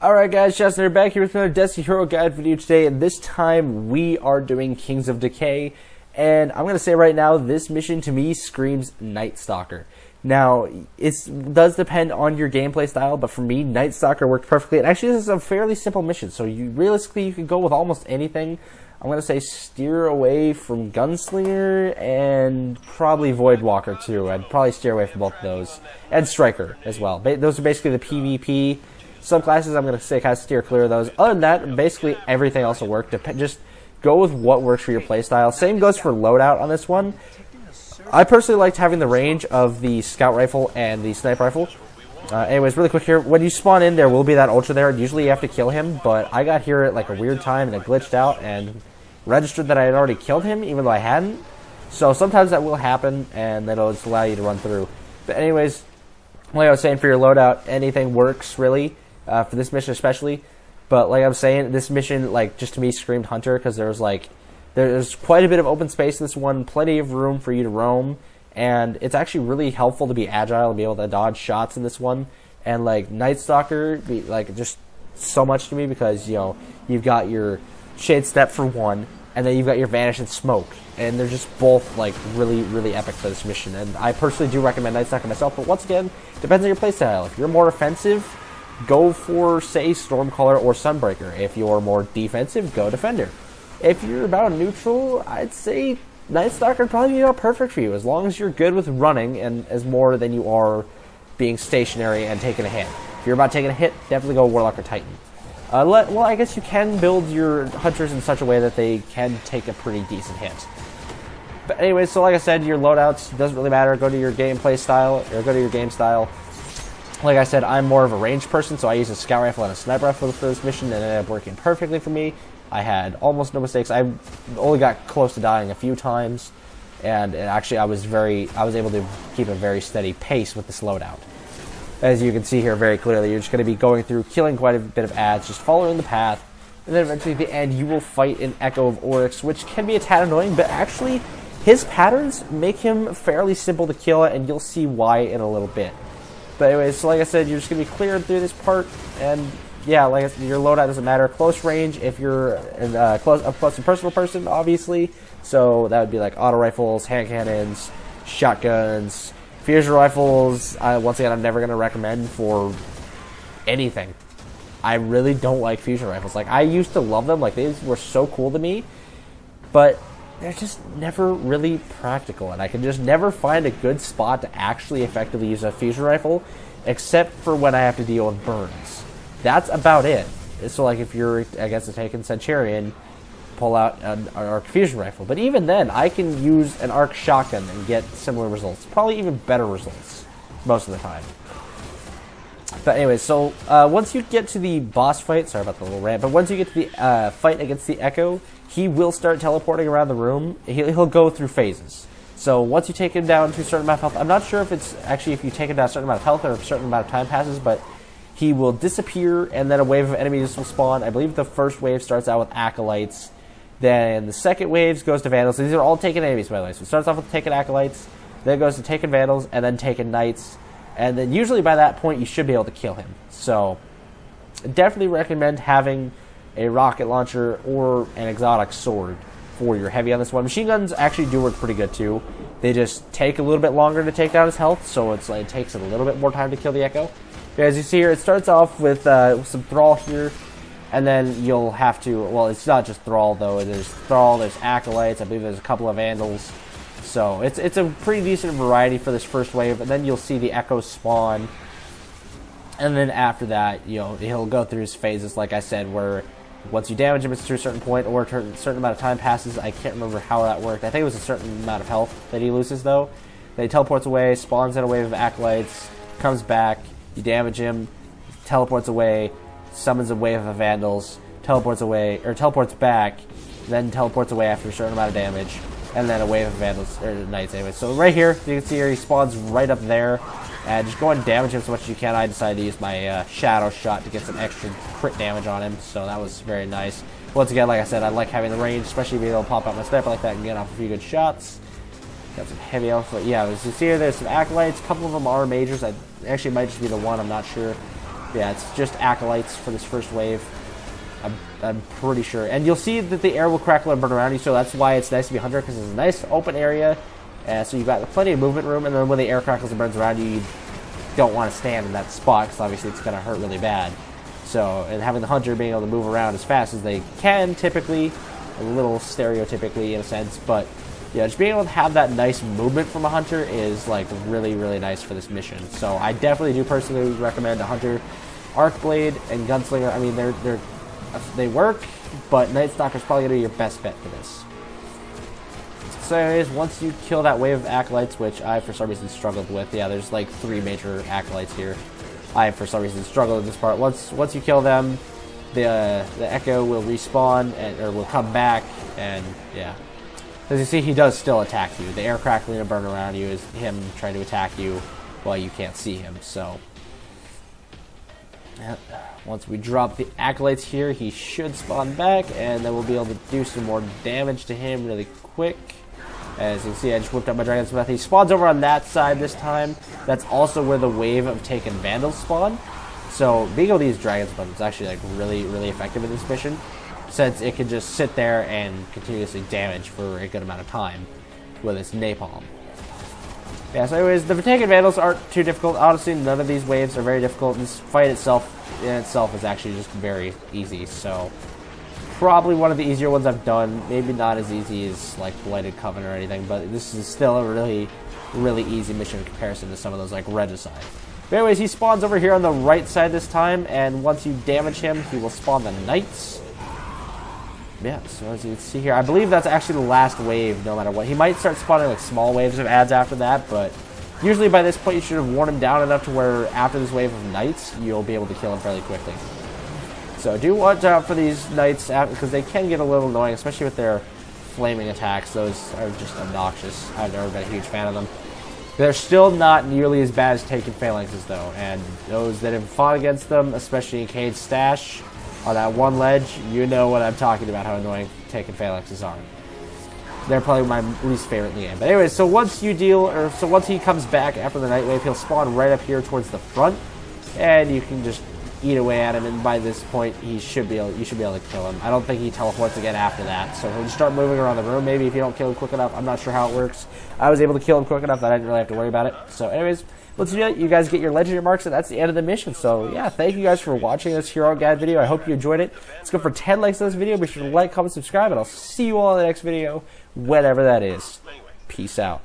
Alright guys, Justin here, back here with another Destiny Hero Guide video today, and this time we are doing Kings of Decay, and I'm going to say right now, this mission to me screams Night Stalker. Now, it does depend on your gameplay style, but for me, Night Stalker worked perfectly, and actually this is a fairly simple mission, so realistically you can go with almost anything. I'm going to say steer away from Gunslinger, and probably Voidwalker too. I'd probably steer away from both of those, and Striker as well. Those are basically the PvP subclasses. I'm going to say kind of steer clear of those. Other than that, basically everything else will work. Just go with what works for your playstyle. Same goes for loadout on this one. I personally liked having the range of the scout rifle and the sniper rifle. Anyways, really quick here. When you spawn in, there will be that ultra there. Usually you have to kill him, but I got here at like a weird time and it glitched out and registered that I had already killed him, even though I hadn't. So sometimes that will happen, and that'll just allow you to run through. But anyways, like I was saying, for your loadout, anything works really. For this mission especially, but like I'm saying, this mission, like, just to me screamed Hunter, because there's quite a bit of open space in this one, plenty of room for you to roam, and it's actually really helpful to be agile and be able to dodge shots in this one. And like Night Stalker, just so much to me, because you've got your Shade Step for one, and then you've got your Vanish and Smoke, and they're just both like really epic for this mission. And I personally do recommend Night Stalker myself, but once again, depends on your playstyle. If you're more offensive, go for, say, Stormcaller or Sunbreaker. If you're more defensive, go Defender. If you're about neutral, I'd say Night Stalker would probably be about perfect for you, as long as you're good with running and as more than you are being stationary and taking a hit. If you're about taking a hit, definitely go Warlock or Titan. Well, I guess you can build your Hunters in such a way that they can take a pretty decent hit. But anyways, so like I said, your loadouts, doesn't really matter. Go to your gameplay style, or go to your game style. Like I said, I'm more of a ranged person, so I use a scout rifle and a sniper rifle for this mission, and it ended up working perfectly for me. I had almost no mistakes. I only got close to dying a few times, and actually I was able to keep a very steady pace with this loadout. As you can see here very clearly, you're just going to be going through, killing quite a bit of ads, just following the path, and then eventually at the end you will fight an Echo of Oryx, which can be a tad annoying, but actually his patterns make him fairly simple to kill, and you'll see why in a little bit. But anyways, so like I said, you're just going to be cleared through this part, and yeah, like I said, your loadout doesn't matter. Close range if you're up close and personal person, obviously. So that would be like auto rifles, hand cannons, shotguns, fusion rifles. Once again, I'm never going to recommend for anything. I really don't like fusion rifles. Like, I used to love them. Like, they were so cool to me, but they're just never really practical, and I can just never find a good spot to actually effectively use a fusion rifle, except for when I have to deal with burns. That's about it. So like if you're against a Taken Centurion, pull out an arc fusion rifle. But even then, I can use an arc shotgun and get similar results. Probably even better results most of the time. But anyways, so once you get to the boss fight, sorry about the little rant, but once you get to the fight against the Echo, he will start teleporting around the room. He'll go through phases. So once you take him down to a certain amount of health, I'm not sure if it's actually if you take him down a certain amount of health or a certain amount of time passes, but he will disappear and then a wave of enemies will spawn. I believe the first wave starts out with Acolytes. Then the second wave goes to Vandals. These are all Taken enemies, by the way. So it starts off with Taken Acolytes, then it goes to Taken Vandals, and then Taken Knights. And then usually by that point, you should be able to kill him. So definitely recommend having a rocket launcher or an exotic sword for your heavy on this one. Machine guns actually do work pretty good too. They just take a little bit longer to take down his health, so it takes a little bit more time to kill the Echo. But as you see here, it starts off with some Thrall here, and then you'll have to, well, it's not just Thrall though. There's Thrall, there's Acolytes, I believe there's a couple of Vandals. So it's a pretty decent variety for this first wave, and then you'll see the Echoes spawn. And then after that, he'll go through his phases, like I said, where once you damage him to a certain point or a certain amount of time passes. I can't remember how that worked. I think it was a certain amount of health that he loses, though. Then he teleports away, spawns in a wave of Acolytes, comes back, you damage him, teleports away, summons a wave of Vandals, teleports back, then teleports away after a certain amount of damage, and then a wave of Vandals, or Knights anyway. So right here, you can see here, he spawns right up there, and just go ahead and damage him as much as you can. I decided to use my Shadow Shot to get some extra crit damage on him, so that was very nice. Once again, like I said, I like having the range, especially being able to pop out my sniper like that and get off a few good shots. Got some heavy elf, but yeah, as you see here, there's some Acolytes, a couple of them are Majors. I actually might just be the one, I'm not sure. Yeah, it's just acolytes for this first wave. I'm pretty sure. And you'll see that the air will crackle and burn around you, so that's why it's nice to be Hunter, because it's a nice open area. So you've got plenty of movement room, and then when the air crackles and burns around you, you don't want to stand in that spot, because obviously it's going to hurt really bad. So, and having the Hunter being able to move around as fast as they can, typically, a little stereotypically in a sense, but yeah, just being able to have that nice movement from a Hunter is like really, really nice for this mission. So I definitely do personally recommend a Hunter, Arcblade, and Gunslinger. I mean, they work, but Night Stalker's probably gonna be your best bet for this. So anyways, once you kill that wave of acolytes, which I for some reason struggled with, yeah, there's like 3 major acolytes here. I for some reason struggled with this part. Once you kill them, the Echo will respawn or will come back, and yeah. As you see, he does still attack you. The air crackling and burn around you is him trying to attack you while you can't see him. So, yeah. Once we drop the acolytes here, he should spawn back, and then we'll be able to do some more damage to him really quick. As you can see, I just whipped up my Dragon's Breath. He spawns over on that side this time. That's also where the wave of Taken Vandals spawn. So being able to use Dragon's Breath is actually like really, really effective in this mission, since it can just sit there and continuously damage for a good amount of time with its napalm. Yeah, so anyways, the Taken Vandals aren't too difficult. Honestly, none of these waves are very difficult. This fight itself is actually just very easy, so probably one of the easier ones I've done. Maybe not as easy as like Blighted Coven or anything, but this is still a really, really easy mission in comparison to some of those like Regicide. But anyways, he spawns over here on the right side this time, and once you damage him, he will spawn the Knights. Yeah, so as you can see here, I believe that's actually the last wave no matter what. He might start spawning like small waves of adds after that, but usually by this point you should have worn him down enough to where after this wave of Knights, you'll be able to kill him fairly quickly. So do watch out for these Knights, because they can get a little annoying, especially with their flaming attacks. Those are just obnoxious. I've never been a huge fan of them. They're still not nearly as bad as Taken Phalanxes, though, and those that have fought against them, especially in Cade's Stash, on that one ledge, you know what I'm talking about, how annoying Taken Phalanxes are. They're probably my least favorite in the game. But anyways, so once he comes back after the Night Wave, he'll spawn right up here towards the front, and you can just eat away at him, and by this point, you should be able to kill him. I don't think he teleports again after that, so he'll just start moving around the room, maybe if you don't kill him quick enough. I'm not sure how it works. I was able to kill him quick enough that I didn't really have to worry about it. So anyways, once you do that, you guys get your legendary marks, and that's the end of the mission. So yeah, thank you guys for watching this Hero Guide video. I hope you enjoyed it. Let's go for 10 likes on this video. Be sure to like, comment, subscribe, and I'll see you all in the next video, whenever that is. Peace out.